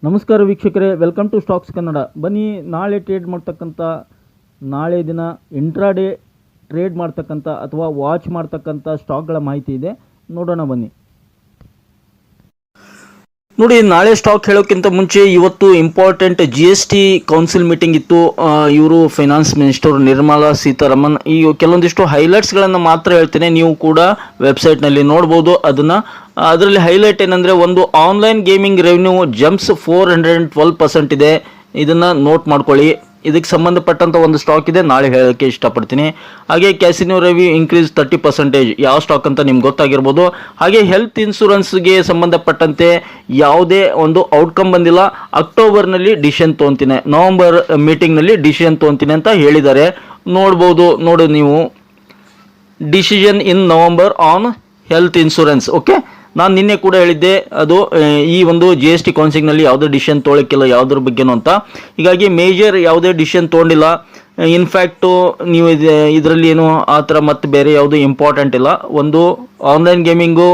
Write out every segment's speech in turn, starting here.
ನಮಸ್ಕಾರ ವೀಕ್ಷಕರೇ, welcome to stocks Kannada. ಬನ್ನಿ, ನಾಳೆ ಟ್ರೇಡ್ ಮಾಡ್ತಕ್ಕಂಥ, ನಾಳೆ ದಿನ ಇಂಟ್ರಾಡೇ ಟ್ರೇಡ್ ಮಾಡ್ತಕ್ಕಂಥ ಅಥವಾ ವಾಚ್ ಮಾಡ್ತಕ್ಕಂಥ ಸ್ಟಾಕ್ಗಳ ಮಾಹಿತಿ ಇದೆ, ನೋಡೋಣ ಬನ್ನಿ. ನೋಡಿ, ನಾಳೆ ಸ್ಟಾಕ್ ಹೇಳೋಕ್ಕಿಂತ ಮುಂಚೆ ಇವತ್ತು ಇಂಪಾರ್ಟೆಂಟ್ GST ಕೌನ್ಸಿಲ್ ಮೀಟಿಂಗ್ ಇತ್ತು. ಇವರು ಫೈನಾನ್ಸ್ ಮಿನಿಸ್ಟರ್ ನಿರ್ಮಲಾ ಸೀತಾರಾಮನ್. ಈ ಕೆಲವೊಂದಿಷ್ಟು ಹೈಲೈಟ್ಸ್ಗಳನ್ನು ಮಾತ್ರ ಹೇಳ್ತೇನೆ, ನೀವು ಕೂಡ ವೆಬ್ಸೈಟ್ನಲ್ಲಿ ನೋಡ್ಬೋದು ಅದನ್ನು. ಅದರಲ್ಲಿ ಹೈಲೈಟ್ ಏನಂದರೆ, ಒಂದು ಆನ್ಲೈನ್ ಗೇಮಿಂಗ್ ರೆವೆನ್ಯೂ ಜಂಪ್ಸ್ 412% ಇದೆ. ಇದನ್ನು ನೋಟ್ ಮಾಡ್ಕೊಳ್ಳಿ. ಇದಕ್ಕೆ ಸಂಬಂಧಪಟ್ಟಂಥ ಒಂದು ಸ್ಟಾಕ್ ಇದೆ, ನಾಳೆ ಹೇಳೋಕ್ಕೆ ಇಷ್ಟಪಡ್ತೀನಿ. ಹಾಗೆ ಕ್ಯಾಸಿನೋ ರೆವ್ಯೂ ಇನ್ಕ್ರೀಸ್ 30%, ಯಾವ ಸ್ಟಾಕ್ ಅಂತ ನಿಮ್ಗೆ ಗೊತ್ತಾಗಿರ್ಬೋದು. ಹಾಗೆ ಹೆಲ್ತ್ ಇನ್ಶೂರೆನ್ಸ್ಗೆ ಸಂಬಂಧಪಟ್ಟಂತೆ ಯಾವುದೇ ಒಂದು ಔಟ್ಕಮ್ ಬಂದಿಲ್ಲ. ಅಕ್ಟೋಬರ್ನಲ್ಲಿ ಡಿಸಿಷನ್ ತೊಗೊತೀನಿ, ನವಂಬರ್ ಮೀಟಿಂಗ್ನಲ್ಲಿ ಡಿಸಿಷನ್ ತೊಗೊತೀನಿ ಅಂತ ಹೇಳಿದ್ದಾರೆ. ನೋಡ್ಬೋದು, ನೋಡಿ ನೀವು, decision in November on health insurance. Okay, ನಾನು ನಿನ್ನೆ ಕೂಡ ಹೇಳಿದ್ದೆ, ಅದು ಈ ಒಂದು GST ಕೌನ್ಸಿಲ್ನಲ್ಲಿ ಯಾವುದೇ ಡಿಸಿಷನ್ ತೊಗೊಳಕ್ಕಿಲ್ಲ ಯಾವುದ್ರ ಬಗ್ಗೆನೂ ಅಂತ. ಹೀಗಾಗಿ ಮೇಜರ್ ಯಾವುದೇ ಡಿಸಿಷನ್ ತೊಗೊಂಡಿಲ್ಲ. ಇನ್ಫ್ಯಾಕ್ಟು ನೀವು ಇದರಲ್ಲಿ ಏನು ಆ ಥರ ಮತ್ತೆ ಬೇರೆ ಯಾವುದೂ ಇಂಪಾರ್ಟೆಂಟ್ ಇಲ್ಲ. ಒಂದು ಆನ್ಲೈನ್ ಗೇಮಿಂಗು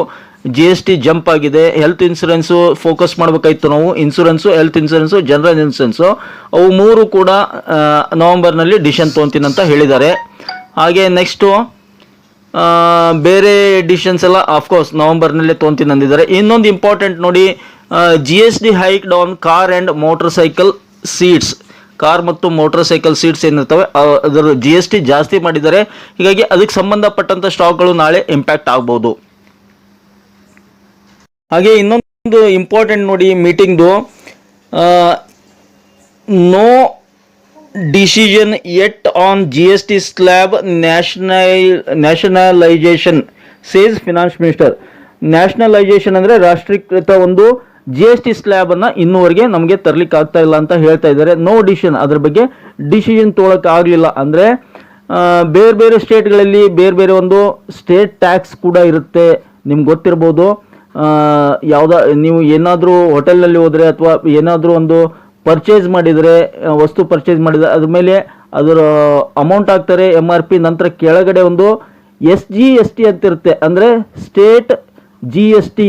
GST ಜಂಪ್ ಆಗಿದೆ. ಹೆಲ್ತ್ ಇನ್ಶೂರೆನ್ಸು ಫೋಕಸ್ ಮಾಡಬೇಕಾಯ್ತು ನಾವು. Insurance, health insurance, general insurance, ಅವು ಮೂರು ಕೂಡ ನವಂಬರ್ನಲ್ಲಿ ಡಿಸಿಷನ್ ತೊಗೊತೀನಿ ಅಂತ ಹೇಳಿದ್ದಾರೆ. ಹಾಗೆ ನೆಕ್ಸ್ಟು ಬೇರೆ ಡಿಸಿಷನ್ಸ್ ಎಲ್ಲ ಆಫ್ಕೋರ್ಸ್ ನವಂಬರ್ನಲ್ಲೇ ತೊಗೊತೀನಿ ಅಂದಿದ್ದಾರೆ. ಇನ್ನೊಂದು ಇಂಪಾರ್ಟೆಂಟ್ ನೋಡಿ, GST hiked on car and motorcycle seats. Car ಮತ್ತು ಮೋಟರ್ ಸೈಕಲ್ ಸೀಟ್ಸ್ ಏನಿರ್ತವೆ ಅದರ GST ಜಾಸ್ತಿ ಮಾಡಿದ್ದಾರೆ. ಹೀಗಾಗಿ ಅದಕ್ಕೆ ಸಂಬಂಧಪಟ್ಟಂಥ ಸ್ಟಾಕ್ಗಳು ನಾಳೆ ಇಂಪ್ಯಾಕ್ಟ್ ಆಗ್ಬೋದು. ಹಾಗೆ ಇನ್ನೊಂದು ಇಂಪಾರ್ಟೆಂಟ್ ನೋಡಿ ಮೀಟಿಂಗ್ದು, no decision yet on GST slab nationalisation says finance minister. Nationalisation ಅಂದರೆ ರಾಷ್ಟ್ರೀಕೃತ ಒಂದು GST ಸ್ಲ್ಯಾಬನ್ನು ಇನ್ನೂವರೆಗೆ ನಮಗೆ ತರಲಿಕ್ಕೆ ಆಗ್ತಾ ಇಲ್ಲ ಅಂತ ಹೇಳ್ತಾ ಇದ್ದಾರೆ. ನೋ ಡಿಸಿಷನ್, ಅದ್ರ ಬಗ್ಗೆ ಡಿಸಿಷನ್ ತೊಗೊಳಕ್ಕೆ ಆಗಲಿಲ್ಲ. ಅಂದರೆ ಬೇರೆ ಬೇರೆ ಸ್ಟೇಟ್ಗಳಲ್ಲಿ ಬೇರೆ ಬೇರೆ ಒಂದು ಸ್ಟೇಟ್ ಟ್ಯಾಕ್ಸ್ ಕೂಡ ಇರುತ್ತೆ, ನಿಮ್ಗೆ ಗೊತ್ತಿರ್ಬೋದು. ನೀವು ಏನಾದರೂ ಹೋಟೆಲ್ನಲ್ಲಿ ಹೋದರೆ ಅಥವಾ ಏನಾದರೂ ಒಂದು ಪರ್ಚೇಸ್ ಮಾಡಿದರೆ, ವಸ್ತು ಪರ್ಚೇಸ್ ಮಾಡಿದರೆ ಅದ್ರ ಮೇಲೆ ಅದರ ಅಮೌಂಟ್ ಹಾಕ್ತಾರೆ MRP. ನಂತರ ಕೆಳಗಡೆ ಒಂದು SGST ಅಂತ ಇರುತ್ತೆ, ಅಂದರೆ ಸ್ಟೇಟ್ GST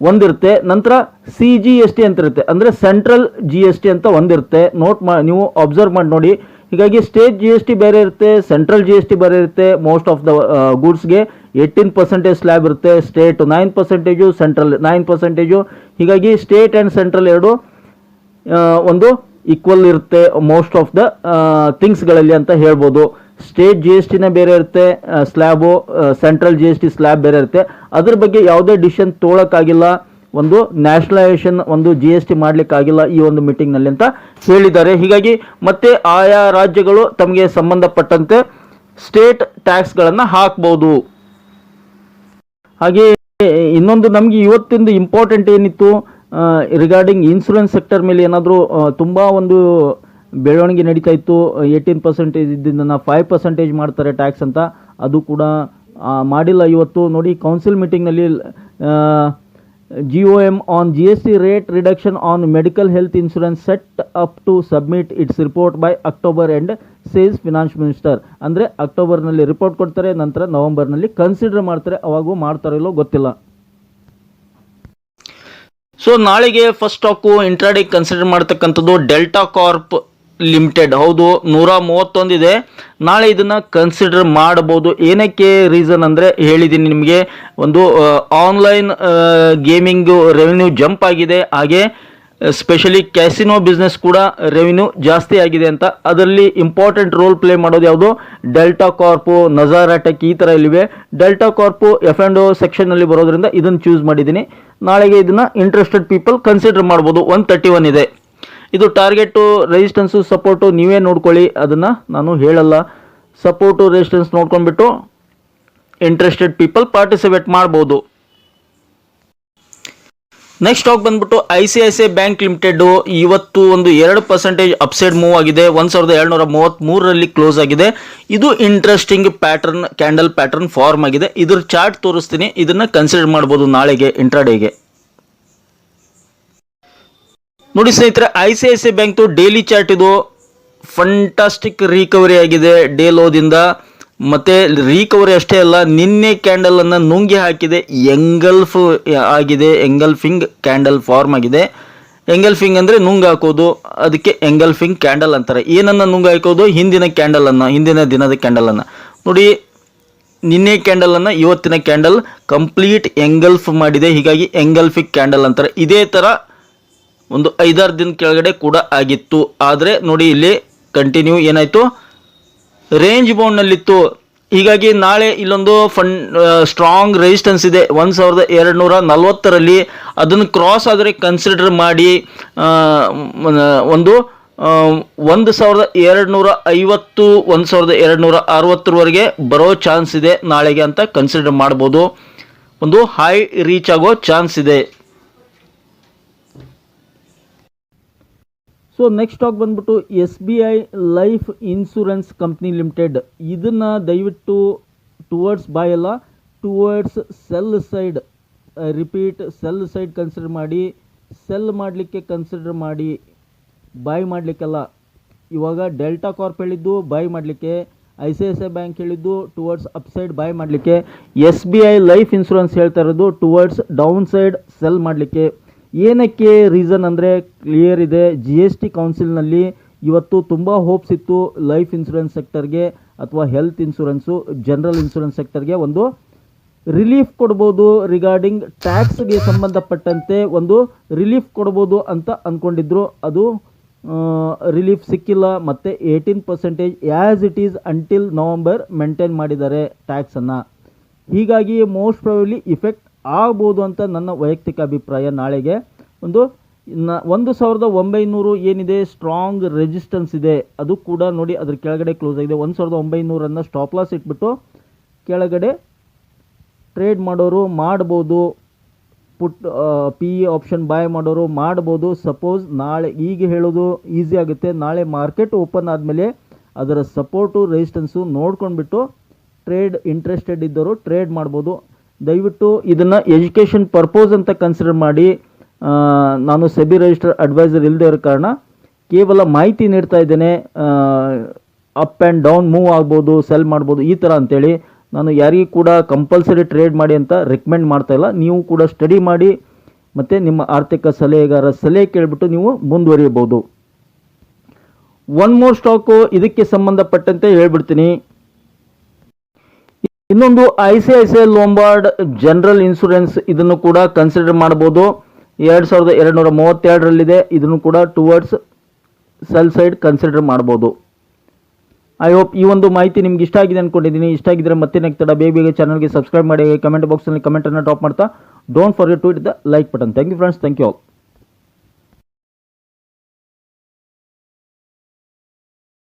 ಒಂದಿರುತ್ತೆ. ನಂತರ CGST ಅಂತ ಇರುತ್ತೆ, ಅಂದರೆ ಸೆಂಟ್ರಲ್ GST ಅಂತ ಒಂದಿರುತ್ತೆ. ನೀವು ಅಬ್ಸರ್ವ್ ಮಾಡಿ ನೋಡಿ. ಹೀಗಾಗಿ ಸ್ಟೇಟ್ GST ಬೇರೆ ಇರುತ್ತೆ, ಸೆಂಟ್ರಲ್ GST ಬೇರೆ ಇರುತ್ತೆ. ಮೋಸ್ಟ್ ಆಫ್ ದ ಗೂಡ್ಸ್ಗೆ 18% ಸ್ಲ್ಯಾಬ್ ಇರುತ್ತೆ. State 9%, central 9%. ಹೀಗಾಗಿ ಸ್ಟೇಟ್ ಆ್ಯಂಡ್ ಸೆಂಟ್ರಲ್ ಎರಡು ಒಂದು ಈಕ್ವಲ್ ಇರುತ್ತೆ ಮೋಸ್ಟ್ ಆಫ್ ದ ಥಿಂಗ್ಸ್ಗಳಲ್ಲಿ ಅಂತ ಹೇಳ್ಬೋದು. ಸ್ಟೇಟ್ GSTನೇ ಬೇರೆ ಇರುತ್ತೆ ಸ್ಲ್ಯಾಬು, ಸೆಂಟ್ರಲ್ GST ಸ್ಲ್ಯಾಬ್ ಬೇರೆ ಇರುತ್ತೆ. ಅದ್ರ ಬಗ್ಗೆ ಯಾವುದೇ ಡಿಸಿಷನ್ ತೊಗೊಳಕ್ಕಾಗಿಲ್ಲ, ಒಂದು ನ್ಯಾಷನಲೈಸೇಷನ್ ಒಂದು GST ಮಾಡಲಿಕ್ಕಾಗಿಲ್ಲ ಈ ಒಂದು ಮೀಟಿಂಗ್ನಲ್ಲಿ ಅಂತ ಹೇಳಿದ್ದಾರೆ. ಹೀಗಾಗಿ ಮತ್ತೆ ಆಯಾ ರಾಜ್ಯಗಳು ತಮಗೆ ಸಂಬಂಧಪಟ್ಟಂತೆ ಸ್ಟೇಟ್ ಟ್ಯಾಕ್ಸ್ಗಳನ್ನು ಹಾಕ್ಬೋದು. ಹಾಗೆ ಇನ್ನೊಂದು ನಮಗೆ ಇವತ್ತಿಂದು ಇಂಪಾರ್ಟೆಂಟ್ ಏನಿತ್ತು, ರಿಗಾರ್ಡಿಂಗ್ ಇನ್ಶೂರೆನ್ಸ್ ಸೆಕ್ಟರ್ ಮೇಲೆ ಏನಾದರೂ ತುಂಬ ಒಂದು ಬೆಳವಣಿಗೆ ನಡೀತಾ ಇತ್ತು. 18% ಇದ್ದಿದ್ದನ್ನು 5% ಮಾಡ್ತಾರೆ ಟ್ಯಾಕ್ಸ್ ಅಂತ, ಅದು ಕೂಡ ಮಾಡಿಲ್ಲ ಇವತ್ತು. ನೋಡಿ, ಕೌನ್ಸಿಲ್ ಮೀಟಿಂಗ್ನಲ್ಲಿ GOM on GST rate reduction on medical health insurance set up to submit its report by October end says finance minister. ಅಂದರೆ ಅಕ್ಟೋಬರ್ನಲ್ಲಿ ರಿಪೋರ್ಟ್ ಕೊಡ್ತಾರೆ, ನಂತರ ನವಂಬರ್ನಲ್ಲಿ ಕನ್ಸಿಡರ್ ಮಾಡ್ತಾರೆ. ಅವಾಗೂ ಮಾಡ್ತಾರೋ ಇಲ್ಲೋ ಗೊತ್ತಿಲ್ಲ. ಸೊ ನಾಳೆಗೆ ಫಸ್ಟ್ ಸ್ಟಾಕು ಇಂಟ್ರಾಡೇ ಕನ್ಸಿಡರ್ ಮಾಡ್ತಕ್ಕಂಥದ್ದು ಡೆಲ್ಟಾ ಕಾರ್ಪ್ ಲಿಮಿಟೆಡ್. ಹೌದು, 131 ಇದೆ. ನಾಳೆ ಇದನ್ನು ಕನ್ಸಿಡರ್ ಮಾಡಬಹುದು. ಏನಕ್ಕೆ ರೀಸನ್ ಅಂದರೆ ಹೇಳಿದ್ದೀನಿ ನಿಮಗೆ, ಒಂದು ಆನ್ಲೈನ್ ಗೇಮಿಂಗು ರೆವೆನ್ಯೂ ಜಂಪ್ ಆಗಿದೆ. ಹಾಗೆ ಸ್ಪೆಷಲಿ ಕ್ಯಾಸಿನೋ ಬಿಸ್ನೆಸ್ ಕೂಡ ರೆವೆನ್ಯೂ ಜಾಸ್ತಿ ಆಗಿದೆ ಅಂತ. ಅದರಲ್ಲಿ ಇಂಪಾರ್ಟೆಂಟ್ ರೋಲ್ ಪ್ಲೇ ಮಾಡೋದು ಯಾವುದು, ಡೆಲ್ಟಾ ಕಾರ್ಪು, ನಜಾರಾಟೆಕ್, ಈ ಥರ ಇಲ್ಲಿವೆ. ಡೆಲ್ಟಾ ಕಾರ್ಪು F&O ಸೆಕ್ಷನ್ನಲ್ಲಿ ಬರೋದ್ರಿಂದ ಇದನ್ನು ಚೂಸ್ ಮಾಡಿದ್ದೀನಿ. ನಾಳೆಗೆ ಇದನ್ನು ಇಂಟ್ರೆಸ್ಟೆಡ್ ಪೀಪಲ್ ಕನ್ಸಿಡರ್ ಮಾಡ್ಬೋದು. 131 ಇದೆ. ಇದು ಟಾರ್ಗೆಟು, ರೆಸಿಸ್ಟೆನ್ಸು, ಸಪೋರ್ಟು ನೀವೇ ನೋಡ್ಕೊಳ್ಳಿ, ಅದನ್ನು ನಾನು ಹೇಳಲ್ಲ. ಸಪೋರ್ಟು ರೆಸಿಸ್ಟೆನ್ಸ್ ನೋಡ್ಕೊಂಡ್ಬಿಟ್ಟು ಇಂಟ್ರೆಸ್ಟೆಡ್ ಪೀಪಲ್ ಪಾರ್ಟಿಸಿಪೇಟ್ ಮಾಡ್ಬೋದು. ನೆಕ್ಸ್ಟ್ ಸ್ಟಾಕ್ ಬಂದ್ಬಿಟ್ಟು ICICI ಬ್ಯಾಂಕ್ ಲಿಮಿಟೆಡ್. ಇವತ್ತು ಒಂದು 2% ಅಪ್ಸೈಡ್ ಮೂವ್ ಆಗಿದೆ. 1733ರಲ್ಲಿ ಕ್ಲೋಸ್ ಆಗಿದೆ. ಇದು interesting pattern, candle pattern form ಆಗಿದೆ. ಇದ್ರ ಚಾರ್ಟ್ ತೋರಿಸ್ತೀನಿ, ಇದನ್ನ ಕನ್ಸಿಡರ್ ಮಾಡ್ಬೋದು ನಾಳೆಗೆ ಇಂಟ್ರಾಡೇಗೆ. ನೋಡಿ ಸ್ನೇಹಿತರೆ, ICICI ಬ್ಯಾಂಕ್ದು ಡೈಲಿ ಚಾರ್ಟ್ ಇದು ಫಂಟಾಸ್ಟಿಕ್ ರಿಕವರಿ ಆಗಿದೆ ಡೇ ಲೋದಿಂದ. ಮತ್ತು ರಿಕವರಿ ಅಷ್ಟೇ ಅಲ್ಲ, ನಿನ್ನೆ ಕ್ಯಾಂಡಲನ್ನು ನುಂಗಿ ಹಾಕಿದೆ, ಎಂಗಲ್ಫ್ ಆಗಿದೆ, ಎಂಗಲ್ಫಿಂಗ್ ಕ್ಯಾಂಡಲ್ ಫಾರ್ಮ್ ಆಗಿದೆ. ಎಂಗಲ್ಫಿಂಗ್ ಅಂದರೆ ನುಂಗ್ ಹಾಕೋದು, ಅದಕ್ಕೆ ಎಂಗಲ್ಫಿಂಗ್ ಕ್ಯಾಂಡಲ್ ಅಂತಾರೆ. ಏನನ್ನು ನುಂಗ್ ಹಾಕೋದು? ಹಿಂದಿನ ಕ್ಯಾಂಡಲನ್ನು, ಹಿಂದಿನ ದಿನದ ಕ್ಯಾಂಡಲನ್ನು. ನೋಡಿ, ನಿನ್ನೆ ಕ್ಯಾಂಡಲನ್ನು ಇವತ್ತಿನ ಕ್ಯಾಂಡಲ್ ಕಂಪ್ಲೀಟ್ ಎಂಗಲ್ಫ್ ಮಾಡಿದೆ, ಹೀಗಾಗಿ ಎಂಗಲ್ಫಿಕ್ ಕ್ಯಾಂಡಲ್ ಅಂತಾರೆ. ಇದೇ ಥರ ಒಂದು 5-6 ದಿನ ಕೆಳಗಡೆ ಕೂಡ ಆಗಿತ್ತು. ಆದರೆ ನೋಡಿ, ಇಲ್ಲಿ ಕಂಟಿನ್ಯೂ ಏನಾಯಿತು, ರೇಂಜ್ ಬೌಂಡ್ನಲ್ಲಿತ್ತು. ಹೀಗಾಗಿ ನಾಳೆ ಇಲ್ಲೊಂದು ಸ್ಟ್ರಾಂಗ್ ರೆಸಿಸ್ಟೆನ್ಸ್ ಇದೆ 1240ರಲ್ಲಿ. ಅದನ್ನು ಕ್ರಾಸ್ ಆದರೆ ಕನ್ಸಿಡರ್ ಮಾಡಿ ಒಂದು 1250 1260ವರೆಗೆ ಬರೋ ಚಾನ್ಸ್ ಇದೆ ನಾಳೆಗೆ ಅಂತ ಕನ್ಸಿಡರ್ ಮಾಡ್ಬೋದು. ಒಂದು ಹೈ ರೀಚ್ ಆಗೋ ಚಾನ್ಸ್ ಇದೆ. ಸೊ ನೆಕ್ಸ್ಟ್ ಸ್ಟಾಕ್ ಬಂದ್ಬಿಟ್ಟು SBI life insurance company limited. ಇದನ್ನು ದಯವಿಟ್ಟು ಟುವರ್ಡ್ಸ್ ಬೈ ಅಲ್ಲ, towards cell side, repeat cell side consider ಮಾಡಿ. ಸೆಲ್ ಮಾಡಲಿಕ್ಕೆ ಕನ್ಸಿಡರ್ ಮಾಡಿ, ಬೈ ಮಾಡಲಿಕ್ಕೆಲ್ಲ. ಇವಾಗ ಡೆಲ್ಟಾ ಕಾರ್ಪ್ ಹೇಳಿದ್ದು ಬೈ ಮಾಡಲಿಕ್ಕೆ, ICICI ಬ್ಯಾಂಕ್ ಹೇಳಿದ್ದು ಟುವರ್ಡ್ಸ್ ಅಪ್ ಸೈಡ್ ಬೈ ಮಾಡಲಿಕ್ಕೆ, SBI ಲೈಫ್ ಇನ್ಶೂರೆನ್ಸ್ ಹೇಳ್ತಾ ಇರೋದು ಟುವರ್ಡ್ಸ್ ಡೌನ್ ಸೈಡ್ ಸೆಲ್ ಮಾಡಲಿಕ್ಕೆ. ಏನಕ್ಕೆ ರೀಸನ್ ಅಂದರೆ ಕ್ಲಿಯರ್ ಇದೆ. GST ಕೌನ್ಸಿಲ್ನಲ್ಲಿ ಇವತ್ತು ತುಂಬ ಹೋಪ್ಸ್ ಇತ್ತು ಲೈಫ್ ಇನ್ಶೂರೆನ್ಸ್ ಸೆಕ್ಟರ್ಗೆ ಅಥವಾ ಹೆಲ್ತ್ ಇನ್ಶೂರೆನ್ಸು, ಜನರಲ್ ಇನ್ಶೂರೆನ್ಸ್ ಸೆಕ್ಟರ್ಗೆ ಒಂದು ರಿಲೀಫ್ ಕೊಡ್ಬೋದು, ರಿಗಾರ್ಡಿಂಗ್ ಟ್ಯಾಕ್ಸ್ಗೆ ಸಂಬಂಧಪಟ್ಟಂತೆ ಒಂದು ರಿಲೀಫ್ ಕೊಡ್ಬೋದು ಅಂತ ಅಂದ್ಕೊಂಡಿದ್ರು. ಅದು ರಿಲೀಫ್ ಸಿಕ್ಕಿಲ್ಲ. ಮತ್ತು 18% as it is until November maintain ಮಾಡಿದ್ದಾರೆ ಟ್ಯಾಕ್ಸನ್ನು. ಹೀಗಾಗಿ ಮೋಸ್ಟ್ ಪ್ರಾಬಬ್ಲಿ ಇಫೆಕ್ಟ್ ಆಗ್ಬೋದು ಅಂತ ನನ್ನ ವೈಯಕ್ತಿಕ ಅಭಿಪ್ರಾಯ. ನಾಳೆಗೆ ಒಂದು 1900 ಏನಿದೆ ಸ್ಟ್ರಾಂಗ್ ರೆಸಿಸ್ಟೆನ್ಸ್ ಇದೆ, ಅದು ಕೂಡ ನೋಡಿ ಅದ್ರ ಕೆಳಗಡೆ ಕ್ಲೋಸ್ ಆಗಿದೆ. 1900 ಸ್ಟಾಪ್ ಲಾಸ್ ಇಟ್ಬಿಟ್ಟು ಕೆಳಗಡೆ ಟ್ರೇಡ್ ಮಾಡೋರು ಮಾಡ್ಬೋದು. ಪುಟ್ PE ಆಪ್ಷನ್ ಬೈ ಮಾಡೋರು ಮಾಡ್ಬೋದು. ಸಪೋಸ್ ನಾಳೆ, ಈಗ ಹೇಳೋದು ಈಸಿ ಆಗುತ್ತೆ, ನಾಳೆ ಮಾರ್ಕೆಟ್ ಓಪನ್ ಆದಮೇಲೆ ಅದರ ಸಪೋರ್ಟು ರೆಸಿಸ್ಟೆನ್ಸು ನೋಡ್ಕೊಂಡ್ಬಿಟ್ಟು ಟ್ರೇಡ್ ಇಂಟ್ರೆಸ್ಟೆಡ್ ಇದ್ದವರು ಟ್ರೇಡ್ ಮಾಡ್ಬೋದು. ದಯವಿಟ್ಟು ಇದನ್ನು ಎಜುಕೇಷನ್ ಪರ್ಪೋಸ್ ಅಂತ ಕನ್ಸಿಡರ್ ಮಾಡಿ. ನಾನು ಸೆಬಿ ರಿಜಿಸ್ಟರ್ ಅಡ್ವೈಸರ್ ಇಲ್ಲದೆ ಇರೋ ಕಾರಣ ಕೇವಲ ಮಾಹಿತಿ ನೀಡ್ತಾ ಇದ್ದೇನೆ. ಅಪ್ ಆ್ಯಂಡ್ ಡೌನ್ ಮೂವ್ ಆಗ್ಬೋದು, ಸೆಲ್ ಮಾಡ್ಬೋದು ಈ ಥರ ಅಂತೇಳಿ. ನಾನು ಯಾರಿಗೂ ಕೂಡ ಕಂಪಲ್ಸರಿ ಟ್ರೇಡ್ ಮಾಡಿ ಅಂತ ರೆಕಮೆಂಡ್ ಮಾಡ್ತಾ ಇಲ್ಲ. ನೀವು ಕೂಡ ಸ್ಟಡಿ ಮಾಡಿ ಮತ್ತು ನಿಮ್ಮ ಆರ್ಥಿಕ ಸಲಹೆಗಾರ ಸಲಹೆ ಕೇಳಿಬಿಟ್ಟು ನೀವು ಮುಂದುವರಿಯಬಹುದು. ಒನ್ ಮೋರ್ ಸ್ಟಾಕು ಇದಕ್ಕೆ ಸಂಬಂಧಪಟ್ಟಂತೆ ಹೇಳ್ಬಿಡ್ತೀನಿ. ಇನ್ನೊಂದು ICICI ಲೊಂಬಾರ್ಡ್ ಜನರಲ್ ಇನ್ಶೂರೆನ್ಸ್, ಇದನ್ನು ಕೂಡ ಕನ್ಸಿಡರ್ ಮಾಡ್ಬೋದು. 2232ರಲ್ಲಿದೆ. ಇದನ್ನು ಕೂಡ ಟುವರ್ಡ್ಸ್ ಸೆಲ್ ಸೈಡ್ ಕನ್ಸಿಡರ್ ಮಾಡ್ಬೋದು. ಐ ಹೋಪ್ ಈ ಒಂದು ಮಾಹಿತಿ ನಿಮ್ಗೆ ಇಷ್ಟ ಆಗಿದೆ ಅಂದ್ಕೊಂಡಿದ್ದೀನಿ. ಇಷ್ಟ ಆಗಿದ್ರೆ ಮತ್ತೆ ನೆಕ್ಸ್ಟ್ ಬೇಗ ಚಾನಲ್ಗೆ ಸಬ್ಸ್ಕ್ರೈಬ್ ಮಾಡಿ, ಕಮೆಂಟ್ ಬಾಕ್ಸಲ್ಲಿ ಕಮೆಂಟನ್ನು ಡ್ರಾಪ್ ಮಾಡ್ತಾ don't forget to hit the like button. Thank you friends, thank you all.